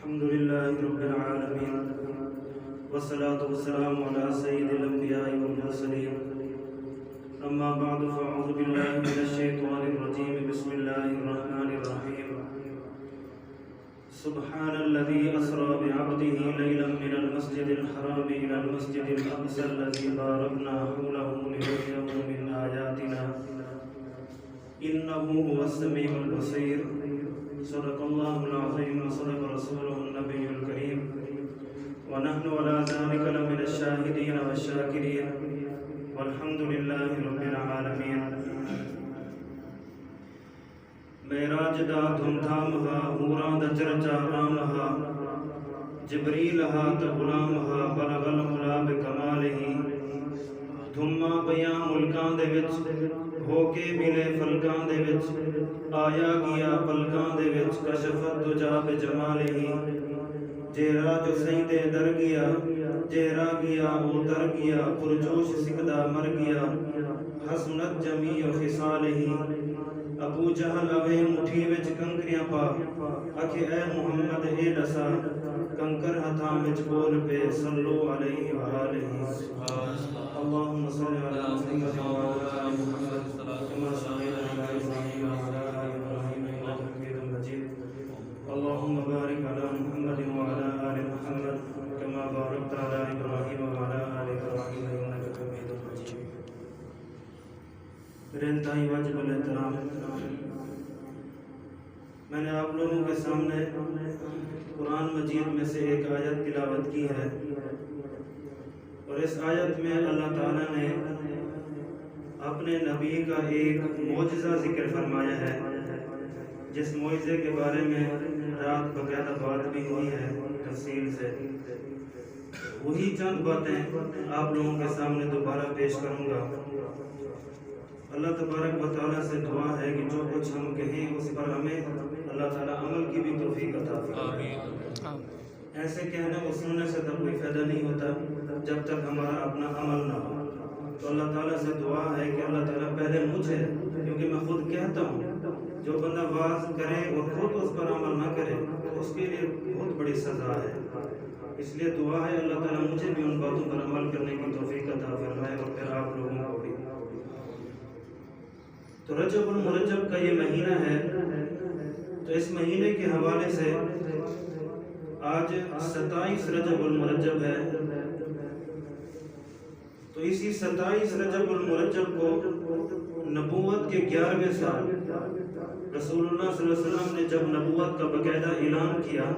الحمد لله رب العالمين والصلاة والسلام على سيد الأنبياء والمرسلين أما بعد فأعوذ بالله من الشيطان الرجيم بسم الله الرحمن الرحيم سبحان الذي أسرى بعبده ليلا من المسجد الحرام إلى المسجد الأقصى الذي باركنا حوله لنريه من آياتنا إنه هو السميع البصير صدق الله العظيم وصدق رسوله النبي الكريم ونحن على ذلك لمن الشاهدين والشاكرين والحمد لله رب العالمين معراج دا دھم دھامہا حوراں دا چرچا عامہا جبریلہا تا غلامہا بلغ العلا بکمالہی دھما پیاں ملکاں دے وچ ہو کے ملے فلکاں دے وچ آیا گیا پلکاں دے وچ کشفت دجا بجمالہی جیرا جو سیدے در گیا جیرا گیا وہ در گیا پرجوش سکدہ مر گیا حسنت جمیع خصالہی ابو جہل اوے مٹھی وچ کنکریاں پا اکھے اے محمد اے دسا کنکر ہتھاں وچ بول پہ صلو علیہ وآلہ اللہم صلی علی محمد وعلی محمد كما صليت على إبراهيم وعلى آل إبراهيم إنك حميد مجيد اللهم بارك على محمد وعلى آل محمد كما باركت على إبراهيم وعلى آل إبراهيم إنك حميد مجيد میرے انتہائی واجب الاحترام، میں نے آپ لوگوں کے سامنے قرآن مجید میں سے ایک آیت تلاوت کی ہے، اور اس آیت میں اللہ تعالیٰ نے اپنے نبی کا ایک معجزہ ذکر فرمایا ہے، جس معجزے کے بارے میں رات باقاعدہ بات بھی ہوئی ہے تفصیل سے۔ وہی چند باتیں آپ لوگوں کے سامنے دوبارہ پیش کروں گا۔ اللہ تبارک و تعالیٰ سے دعا ہے کہ جو کچھ ہم کہیں اس پر ہمیں اللہ تعالیٰ عمل کی بھی توفیق عطا فرمائے۔ ایسے کہنے اور سننے سے تو کوئی فائدہ نہیں ہوتا جب تک ہمارا اپنا عمل نہ ہو۔ تو اللہ تعالیٰ سے دعا ہے کہ اللہ تعالیٰ پہلے مجھے، کیونکہ میں خود کہتا ہوں جو بندہ واعظ کرے اور خود اس پر عمل نہ کرے تو اس کے لیے بہت بڑی سزا ہے۔ اس لیے دعا ہے اللہ تعالیٰ مجھے بھی ان باتوں پر عمل کرنے کی توفیق عطا فرمائے اور پھر آپ لوگوں کو بھی۔ تو رجب المرجب کا یہ مہینہ ہے، تو اس مہینے کے حوالے سے آج 27 رجب المرجب ہے، تو اسی 27 رجب المرجب کو نبوت کے 11ویں سال رسول اللہ صلی اللہ علیہ وسلم نے جب نبوت کا باقاعدہ اعلان کیا،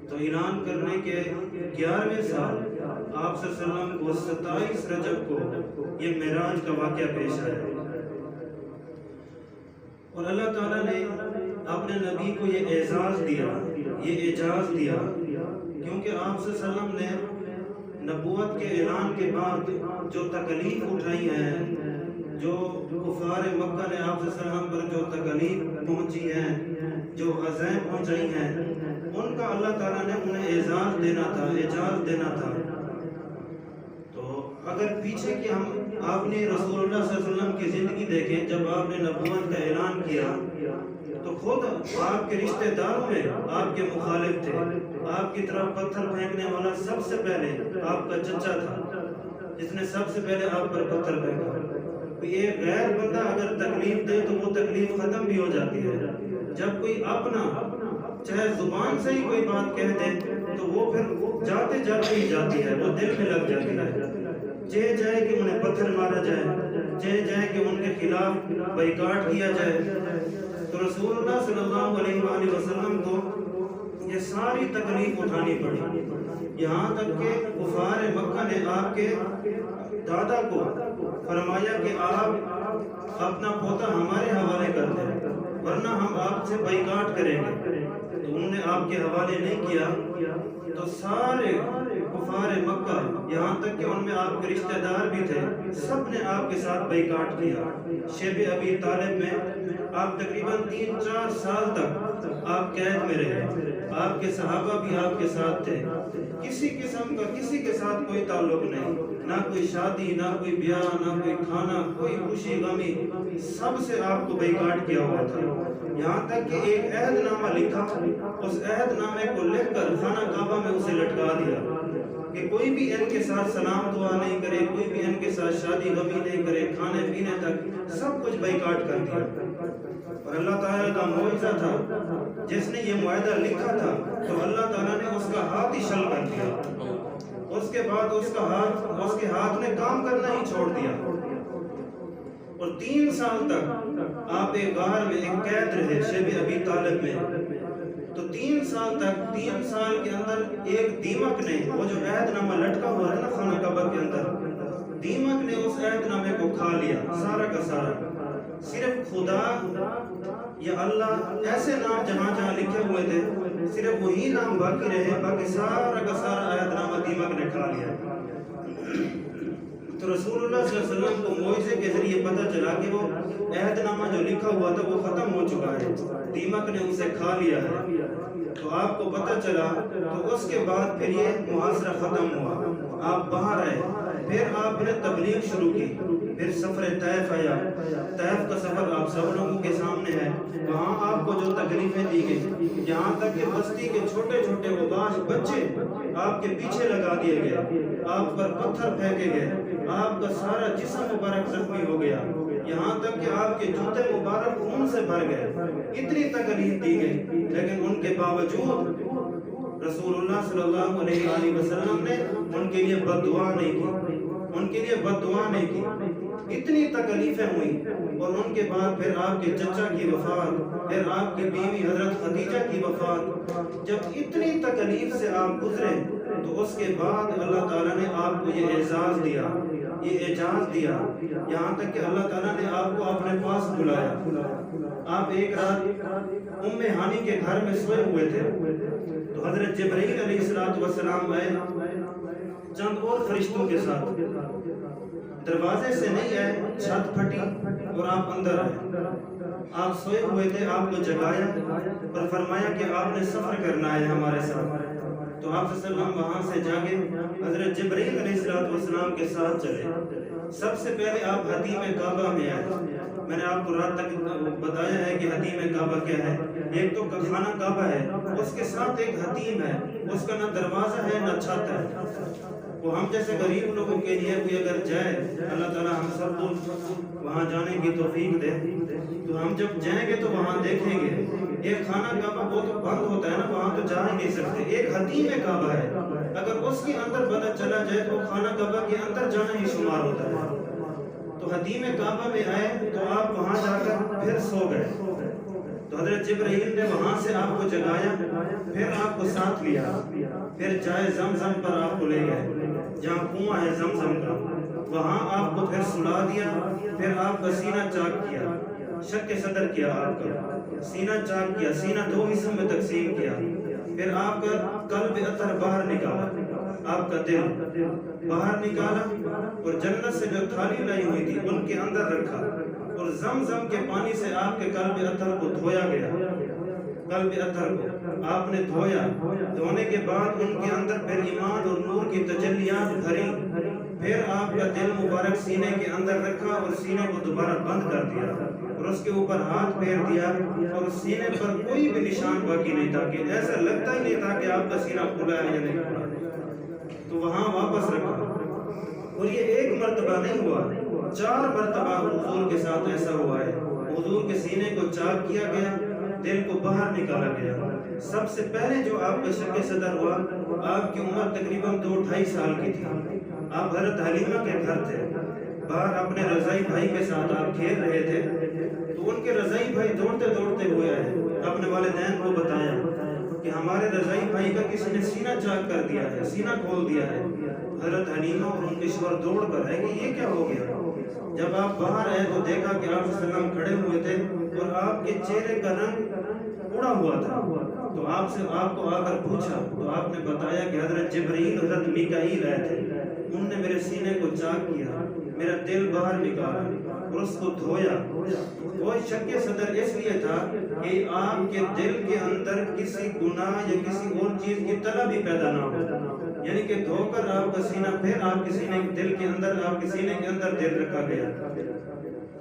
تو اعلان کرنے کے 11ویں سال آپ صلی اللہ علیہ وسلم کو 27 رجب کو یہ معراج کا واقعہ پیش آیا، اور اللہ تعالیٰ نے اپنے نبی کو یہ اعزاز دیا، یہ اعجاز دیا، کیونکہ آپ صلی اللہ علیہ وسلم نے نبوت کے اعلان کے بعد جو تکلیف اٹھائی ہے، جو کفار مکہ نے آپ صلی اللہ علیہ وسلم پر جو تکلیف پہنچی ہے، جو عزائم پہنچائی ہیں، ان کا اللہ تعالیٰ نے انہیں اعزاز دینا تھا، اعجاز دینا تھا۔ تو اگر پیچھے کی ہم آپ نے رسول اللہ صلی اللہ علیہ وسلم کی زندگی دیکھیں، جب آپ نے نبوت کا اعلان کیا تو خود آپ کے رشتہ داروں میں آپ کے مخالف تھے، آپ کی طرف پتھر پھینکنے والا سب سے پہلے آپ کا چچا تھا، جس نے سب سے پہلے آپ پر پتھر پھینکا۔ یہ غیر بندہ اگر تکلیف دے تو وہ تکلیف ختم بھی ہو جاتی ہے، جب کوئی اپنا چاہے زبان سے ہی کوئی بات کہہ دے تو وہ پھر جاتے جاتے ہی جاتی ہے، وہ دل میں لگ جاتی ہے، چاہے جائے کہ انہیں پتھر مارا جائے، چاہے جائے کہ ان کے خلاف بائیکاٹ کیا جائے۔ تو رسول اللہ صلی اللہ علیہ وآلہ وسلم کو یہ ساری تکلیف اٹھانی پڑی، یہاں تک کہ کفار مکہ نے آپ کے دادا کو فرمایا کہ آپ اپنا پوتا ہمارے حوالے کر دیں ورنہ ہم آپ سے بائیکاٹ کریں گے، تو انہوں نے آپ کے حوالے نہیں کیا۔ تو سارے کفار مکہ، یہاں تک کہ ان میں آپ کے رشتہ دار بھی تھے، سب نے آپ کے ساتھ بائیکاٹ کیا۔ شیب ابی طالب میں آپ تقریباً 3-4 سال تک آپ قید میں رہے، آپ کے صحابہ بھی آپ کے ساتھ تھے، کسی قسم کا کسی کے ساتھ کوئی تعلق نہیں، نہ کوئی شادی، نہ کوئی بیاہ، نہ کوئی کھانا، کوئی خوشی غمی، سب سے آپ کو بائیکاٹ کیا ہوا تھا۔ یہاں تک کہ ایک عہد نامہ لکھا اس عہد نامے کو لکھ کر خانہ کعبہ میں اسے لٹکا دیا کہ کوئی بھی ان کے ساتھ سلام دعا نہیں کرے، کوئی بھی ان کے ساتھ شادی غمی نہیں کرے، کھانے پینے تک سب کچھ بائیکاٹ کر دیا۔ اور اللہ تعالیٰ کا معجزہ تھا، جس نے یہ معاہدہ لکھا تھا تو اللہ تعالیٰ نے اس کا ہاتھ ہی شل کر دیا۔ اس کے بعد اس کے ہاتھ نے کام کرنا ہی چھوڑ دیا، اور 3 سال تک آپ ایک غار میں ایک قید رہے شیب ابی طالب میں۔ تو 3 سال تک، 3 سال کے اندر ایک دیمک نے، وہ جو عہد نامہ لٹکا ہوا ہے نا خانہ کعبہ کے اندر، دیمک نے اس عہد نامے کو کھا لیا سارا کا سارا۔ صرف خدا یا اللہ ایسے نام جہاں جہاں لکھے ہوئے تھے صرف وہی نام باقی رہے، باقی سارا کا سارا عہد نامہ دیمک نے کھا لیا۔ تو رسول اللہ صلی اللہ علیہ وسلم کو معجزے کے ذریعے پتہ چلا کہ وہ عہد نامہ جو لکھا ہوا تھا وہ ختم ہو چکا ہے، دیمک نے اسے کھا لیا ہے۔ تو آپ کو پتہ چلا، تو اس کے بعد پھر یہ محاصرہ ختم ہوا، آپ باہر آئے، پھر آپ نے تبلیغ شروع کی۔ پھر سفر طائف آیا، طائف کا سفر آپ سب لوگوں کے سامنے ہے۔ وہاں آپ کو جو تکلیفیں دی گئی، یہاں تک کہ بستی کے چھوٹے چھوٹے مباش بچے آپ کے پیچھے لگا دیے گئے، آپ پر پتھر پھینکے گئے، آپ کا سارا جسم مبارک زخمی ہو گیا، یہاں تک کہ آپ کے جوتے مبارک خون سے بھر گئے۔ اتنی تکلیف دی گئی، لیکن ان کے باوجود رسول اللہ صلی اللہ علیہ وآلہ وسلم نے ان کے لیے بد دعا نہیں کی، ان کے لیے بد دعا نہیں کی۔ اتنی تکلیفیں ہوئی، اور ان کے بعد پھر آپ کے چچا کی وفات، پھر آپ کی بیوی حضرت خدیجہ کی وفات۔ جب اتنی تکلیف سے آپ گزرے تو اس کے بعد اللہ تعالیٰ نے آپ کو یہ اعزاز دیا، یہ اعجاز دیا، یہاں تک کہ اللہ تعالیٰ نے آپ کو اپنے پاس بلایا۔ آپ ایک رات ہانی کے گھر میں سوئے ہوئے تھے، تو حضرت جبرائیل علیہ السلام آئے چند اور فرشتوں کے ساتھ، دروازے سے نہیں آئے، چھت پھٹی اور آپ اندر آئے۔ آپ سوئے ہوئے تھے، آپ کو جگایا اور فرمایا کہ آپ نے سفر کرنا ہے ہمارے ساتھ۔ تو آپ صلی اللہ علیہ وسلم وہاں سے جاگے، حضرت جبرائیل علیہ السلام کے ساتھ چلے۔ سب سے پہلے آپ حتیم کعبہ میں آئے۔ میں نے آپ کو رات تک بتایا ہے کہ حتیم کعبہ کیا ہے۔ ایک تو خانہ کعبہ ہے، اس کے ساتھ ایک حتیم ہے، اس کا نہ دروازہ ہے نہ چھت ہے۔ وہ ہم جیسے غریب لوگوں کے لیے کوئی اگر جائے، اللہ تعالیٰ ہم سب کو وہاں جانے کی توفیق دے، تو ہم جب جائیں گے تو وہاں دیکھیں گے ایک خانہ کعبہ وہ تو بند ہوتا ہے نا، وہاں تو جا ہی نہیں سکتے۔ ایک حتیم کعبہ ہے، اگر اس کے اندر بندہ چلا جائے تو خانہ کعبہ کے اندر جانا ہی شمار ہوتا ہے۔ تو حتیم کعبہ میں آئے تو آپ وہاں جا کر پھر سو گئے۔ تو حضرت جبرائیل نے وہاں سے آپ کو جگایا، پھر آپ کو ساتھ لیا، پھر جائے زمزم پر آپ کو لے گئے، جہاں کنواں ہے زمزم کا، وہاں آپ کو پھر سلا دیا، پھر آپ کا سینہ چاک کیا، شق صدر کیا، آپ کا سینہ چاک کیا، سینہ 2 حصوں میں تقسیم کیا، پھر آپ کا قلب اطہر باہر نکالا، آپ کا دل باہر نکالا، اور جنت سے جو تھالی لائی ہوئی تھی ان کے اندر رکھا، اور زمزم کے پانی سے آپ کے قلب اطہر کو دھویا گیا۔ قلب اطہر کو آپ نے دھویا، دھونے کے بعد ان کے اندر پھر ایمان اور نور کی تجلیات بھری، پھر آپ کا دل مبارک سینے کے اندر رکھا اور سینے کو دوبارہ بند کر دیا، اور اس کے اوپر ہاتھ پھیر دیا، اور سینے پر کوئی بھی نشان باقی نہیں تھا، کہ ایسا لگتا ہی نہیں تھا کہ آپ کا سینہ کھلا ہے یا نہیں کھلا۔ تو وہاں واپس رکھا، اور یہ ایک مرتبہ نہیں ہوا، 4 مرتبہ حضور کے ساتھ ایسا ہوا ہے۔ حضور کے سینے کو چاک کیا گیا، دل کو باہر نکالا گیا۔ سب سے پہلے جو آپ کا شق صدر ہوا، آپ کی عمر تقریباً 2-2.5 سال کی تھی۔ آپ حضرت حلیمہ کے گھر تھے، باہر اپنے رضائی بھائی کے ساتھ آپ کھیل رہے تھے، تو ان کے رضائی بھائی دوڑتے دوڑتے ہوئے آئے، اپنے والدین کو بتایا کہ ہمارے رضائی بھائی کا کسی نے سینہ چاک کر دیا ہے، سینہ کھول دیا ہے۔ حضرت حلیمہ اور ان کے شوہر دوڑ کر آئے کہ یہ کیا ہو گیا۔ جب آپ باہر آئے تو دیکھا کہ آپ صلی اللہ علیہ وسلم کھڑے ہوئے تھے اور آپ کے چہرے کا رنگ اڑا ہوا تھا۔ تو آپ کو آ کر پوچھا تو آپ نے بتایا کہ حضرت جبرائیل حضرت میکائیل آئے تھے، انہوں نے میرے سینے کو چاک کیا، میرا دل باہر نکالا اور اس کو دھویا۔ وہ شق صدر اس لیے تھا کہ آپ کے دل کے اندر کسی گناہ یا کسی اور چیز کی طلب بھی پیدا نہ ہو، یعنی کہ دھو کر آپ کا سینہ، پھر آپ کے سینے دل کے اندر، آپ کے سینے کے اندر دل رکھا گیا۔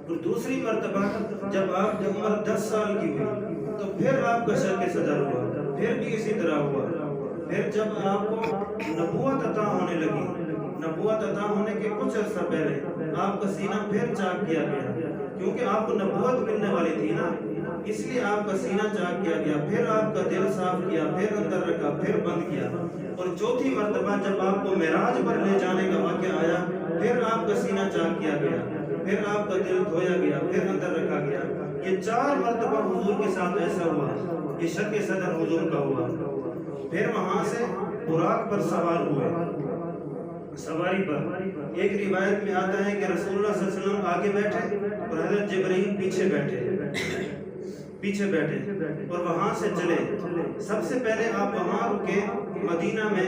اور دوسری مرتبہ جب آپ کی عمر 10 سال کی ہوئی تو پھر آپ کا شق صدر ہوا، پھر بھی اسی طرح ہوا. پھر جب آپ کو نبوت عطا ہونے لگی، نبوت عطا ہونے کے کچھ عرصہ پہلے آپ کا سینہ پھر چاک کیا گیا، کیونکہ آپ کو نبوت ملنے والی تھی نا، اس لیے آپ کا سینہ چاک کیا گیا. پھر آپ کا دل صاف کیا، پھر اندر رکھا، پھر بند کیا. اور چوتھی مرتبہ جب آپ کو معراج پر لے جانے کا واقعہ آیا، پھر آپ کا سینہ چاک کیا گیا، پھر آپ کا دل دھویا گیا، پھر اندر رکھا گیا. یہ 4 مرتبہ حضور کے ساتھ ایسا ہوا. یہ شق صدر حضور کا ہوا. پھر وہاں سے براق پر سوار ہوئے، سواری پر. ایک روایت میں آتا ہے کہ رسول اللہ صلی اللہ علیہ وسلم آگے بیٹھے اور حضرت جبرائیل پیچھے بیٹھے اور وہاں سے چلے. سب سے پہلے آپ وہاں رکے مدینہ میں،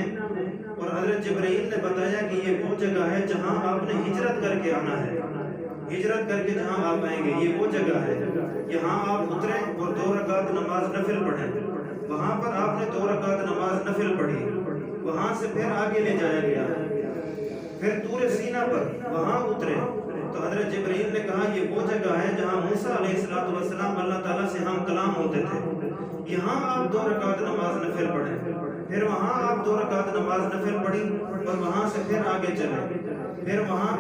اور حضرت جبرائیل نے بتایا کہ یہ وہ جگہ ہے جہاں آپ نے ہجرت کر کے آنا ہے. ہجرت کر کے جہاں آپ آئیں گے یہ وہ جگہ ہے. یہاں آپ اتریں اور 2 رکعت نماز نفل پڑھیں. وہاں پر آپ نے 2 رکعت نماز نفل پڑھی. وہاں سے پھر آگے لے جایا گیا. پھر طور سینہ پر وہاں اترے تو حضرت جبرائیل نے کہا یہ وہ جگہ ہے جہاں موسیٰ علیہ السلام اللہ تعالیٰ سے ہم کلام ہوتے تھے. یہاں آپ 2 رکعت نماز نفل پڑھیں. پھر وہاں آپ 2 رکعت نماز نفل پڑھی اور وہاں سے پھر آگے چلے. پھر وہاں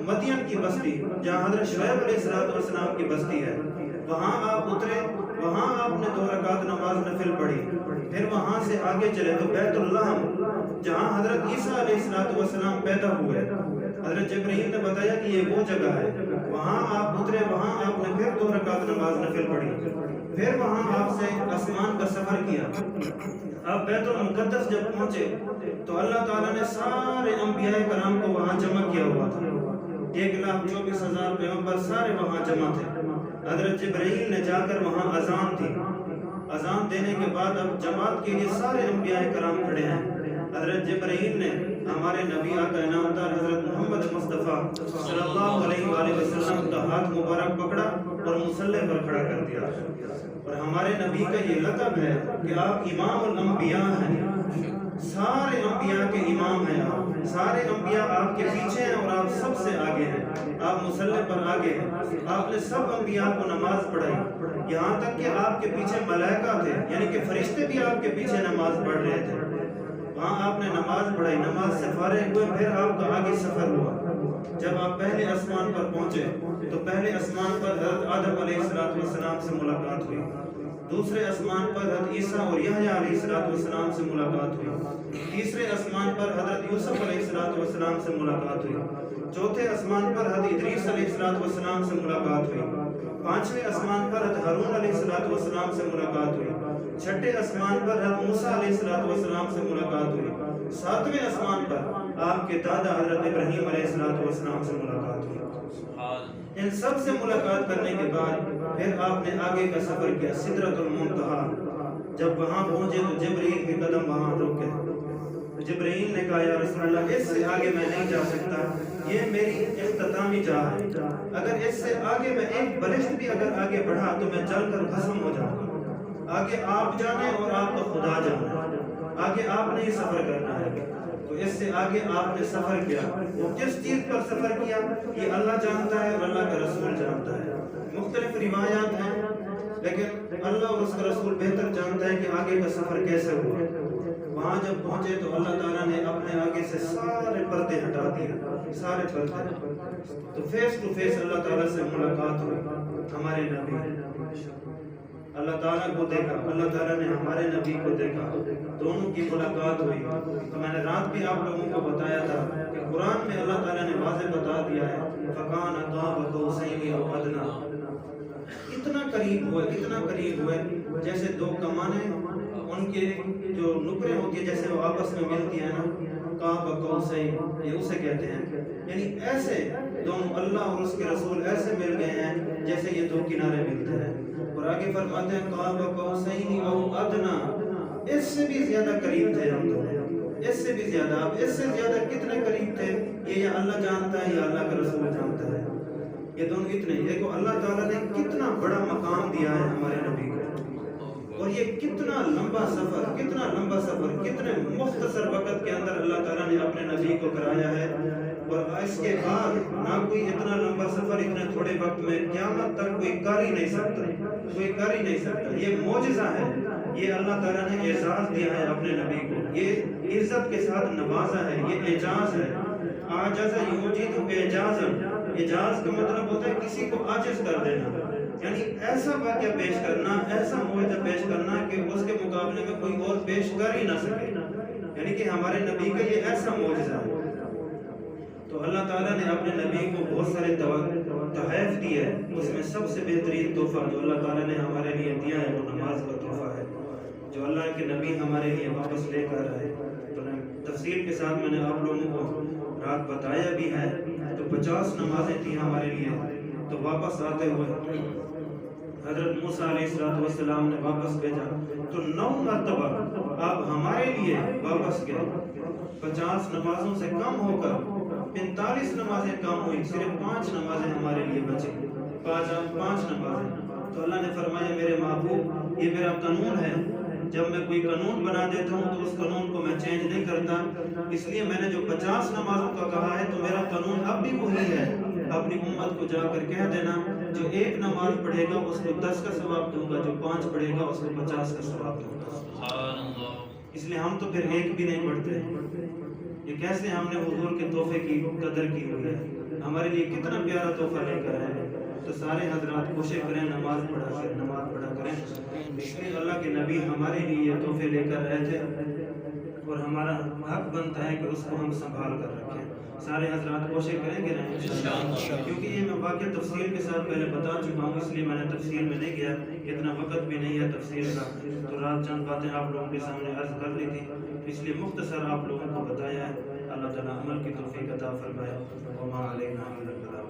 مدین کی بستی جہاں حضرت شعیب علیہ السلام کی بستی ہے، وہاں آپ اترے. وہاں آپ نے 2 رکعت نماز نفل پڑھی. پھر وہاں سے آگے چلے تو بیت اللہ جہاں حضرت عیسیٰ علیہ السلام پیدا ہوئے، حضرت جبرائیل نے بتایا کہ یہ وہ جگہ ہے. وہاں آپ اترے. وہاں آپ نے پھر 2 رکعت نماز نفل پڑھی. پھر وہاں آپ سے آسمان کا سفر کیا. آپ بیت المقدس جب پہنچے تو اللہ تعالیٰ نے سارے انبیاء کرام کو وہاں جمع کیا ہوا تھا. 1,24,000 پیغمبر سارے وہاں جمع تھے. حضرت جبرائیل نے جا کر وہاں اذان دی. اذان دینے کے بعد اب جماعت کے لیے سارے انبیاء کرام کھڑے ہیں. حضرت جبرائیل نے ہمارے نبی آقا انعامدار حضرت محمد مصطفیٰ صلی اللہ علیہ وآلہ وسلم کا ہاتھ مبارک پکڑا اور مصلی پر کھڑا کر دیا. اور ہمارے نبی کا یہ لقب ہے کہ آپ امام الانبیاء ہیں. سارے انبیاء کے امام ہیں. آپ سارے انبیاء آپ کے پیچھے ہیں اور آپ سب سے آگے ہیں. آپ مصلی پر آگے ہیں. آپ نے سب انبیاء کو نماز پڑھائی، یہاں تک کہ آپ کے پیچھے ملائکہ تھے، یعنی کہ فرشتے بھی آپ کے پیچھے نماز پڑھ رہے تھے. وہاں آپ نے نماز پڑھائی. نماز سے فارغ ہوئے پھر آپ کا آگے سفر ہوا. جب آپ پہلے آسمان پر پہنچے تو پہلے آسمان پر حضرت آدم علیہ السلام سے ملاقات ہوئی. دوسرے آسمان پر حضرت عیسیٰ اور یحییٰ علیہ السلام سے ملاقات ہوئی. تیسرے آسمان پر حضرت یوسف علیہ السلام سے ملاقات ہوئی. چوتھے آسمان پر حضرت ادریس علیہ السلام سے ملاقات ہوئی. 5ویں آسمان پر حضرت ہارون علیہ السلام سے ملاقات ہوئی. 6ٹھے آسمان پر حضرت موسیٰ علیہ السلام سے ملاقات ہوئی. 7ویں آسمان پر آپ کے دادا حضرت ابراہیم علیہ السلام سے ملاقات ہوئی. ان سب سے ملاقات کرنے کے بعد پھر آپ نے آگے کا سفر کیا سدرۃ المنتہا. جب وہاں پہنچے تو جبرائیل کے قدم وہاں رک گئے. جبرائیل نے کہا یا رسول اللہ اس سے آگے میں نہیں جا سکتا، یہ میری اختتامی جا ہے. اگر اس سے آگے میں ایک بلشت بھی اگر آگے بڑھا تو میں جل کر بھسم ہو جاؤں گا. آگے آپ جانے اور آپ کا خدا جانا. آگے آپ نے ہی سفر کرنا ہے. تو اس سے آگے آپ نے سفر کیا. وہ کس چیز پر سفر کیا یہ اللہ جانتا ہے اور اللہ کا رسول جانتا ہے. مختلف روایات ہیں لیکن اللہ اور اس کا رسول بہتر جانتا ہے کہ آگے کا سفر کیسے ہوا. وہاں جب پہنچے تو اللہ تعالیٰ نے اپنے آگے سے سارے پردے ہٹا دیے، سارے پردے. تو فیس ٹو فیس اللہ تعالیٰ سے ملاقات ہوئی. ہمارے نبی اللہ تعالیٰ کو دیکھا، اللہ تعالیٰ نے ہمارے نبی کو دیکھا. دونوں کی ملاقات ہوئی. تو میں نے رات بھی آپ لوگوں کو بتایا تھا کہ قرآن میں اللہ تعالیٰ نے واضح بتا دیا ہے فَكَانَ قَابَ قَوْسَيْنِ أَوْ أَدْنَىٰ. اتنا قریب ہوئے جیسے 2 کمانیں ان کے جو نکرے ہوتی ہیں جیسے وہ آپس میں ملتی ہیں نا، قاب قوسین یہ اسے کہتے ہیں. یعنی ایسے دونوں اللہ اور اس کے رسول ایسے مل گئے ہیں جیسے یہ 2 کنارے ملتے ہیں. اور آگے فرماتے ہیں قاب قوسین او ادنا، اس سے بھی زیادہ قریب تھے ہم دونوں، اس سے بھی زیادہ. اب اس سے زیادہ کتنے قریب تھے یہ یا اللہ جانتا ہے یا اللہ کا رسول جانتا ہے. یہ دونوں اتنے. دیکھو اللہ تعالیٰ نے کتنا بڑا مقام دیا ہے ہمارے نبی کو، اور یہ کتنا لمبا سفر کتنے مختصر وقت کے اندر اللہ تعالیٰ نے اپنے نبی کو کرایا ہے. اور اس کے بعد نہ کوئی اتنا لمبا سفر اتنے تھوڑے وقت میں قیامت تک کوئی کر ہی نہیں سکتا. یہ معجزہ ہے. یہ اللہ تعالیٰ نے اعزاز دیا ہے اپنے نبی کو، یہ عزت کے ساتھ نوازا ہے، یہ اعجاز ہے۔ عاجز یوجد اعجازا، اعجاز کا مطلب ہوتا ہے کسی کو عاجز کر دینا، یعنی ایسا واقعہ پیش کرنا، ایسا معجزہ پیش کرنا کہ اس کے مقابلے میں کوئی اور پیش کر ہی نہ سکے، یعنی کہ ہمارے نبی کا یہ ایسا معجزہ ہے۔ تو اللہ تعالیٰ نے اپنے نبی کو بہت سارے تحائف دیے، اس میں سب سے بہترین تحفہ جو اللہ تعالیٰ نے ہمارے لیے دیا ہے وہ نماز کا تحفہ ہے، جو اللہ کے نبی ہمارے لیے واپس لے کر آئے۔ تو تفصیل کے ساتھ میں نے آپ لوگوں کو رات بتایا بھی ہے، تو 50 نمازیں تھیں ہمارے لیے، تو واپس آتے ہوئے حضرت موسیٰ علیہ السلام نے واپس بھیجا، تو 9 مرتبہ آپ ہمارے لیے واپس گئے۔ 50 نمازوں سے کم ہو کر 45 نمازیں کم ہوئی، صرف 5 نمازیں ہمارے لیے بچی، 5 نمازیں۔ تو اللہ نے فرمایا میرے محبوب یہ میرا قانون ہے، جب میں کوئی قانون بنا دیتا ہوں تو اس قانون کو میں چینج نہیں کرتا، اس لیے میں نے جو 50 نمازوں کا کہا ہے تو میرا قانون اب بھی وہی ہے۔ اپنی امت کو جا کر کہہ دینا جو 1 نماز پڑھے گا اس کو 10 کا ثواب دوں گا، جو 5 پڑھے گا اس کو 50 کا ثواب دوں گا۔ اس لیے ہم تو پھر 1 بھی نہیں پڑھتے، یہ کیسے ہم نے حضور کے تحفے کی قدر کی ہوئی ہے، ہمارے لیے کتنا پیارا تحفہ لے کر آئے۔ تو سارے حضرات کوشش کریں نماز پڑھا کریں، اس لیے اللہ کے نبی ہمارے لیے یہ تحفے لے کر آئے تھے، اور ہمارا حق بنتا ہے کہ اس کو ہم سنبھال کر رکھیں۔ سارے حضرات کوشش کریں گے نا انشاءاللہ، کیونکہ یہ میں واقعہ تفصیل کے ساتھ پہلے بتا چکا ہوں، اس لیے میں نے تفصیل میں نہیں گیا، اتنا وقت بھی نہیں ہے تفصیل کا، تو رات چند باتیں آپ لوگوں کے سامنے عرض کر لی تھی، اس لیے مختصر آپ لوگوں کو بتایا ہے۔ اللہ تعالیٰ عمل کی توفیق عطا فرمائے۔ وما علینا الا البلاغ۔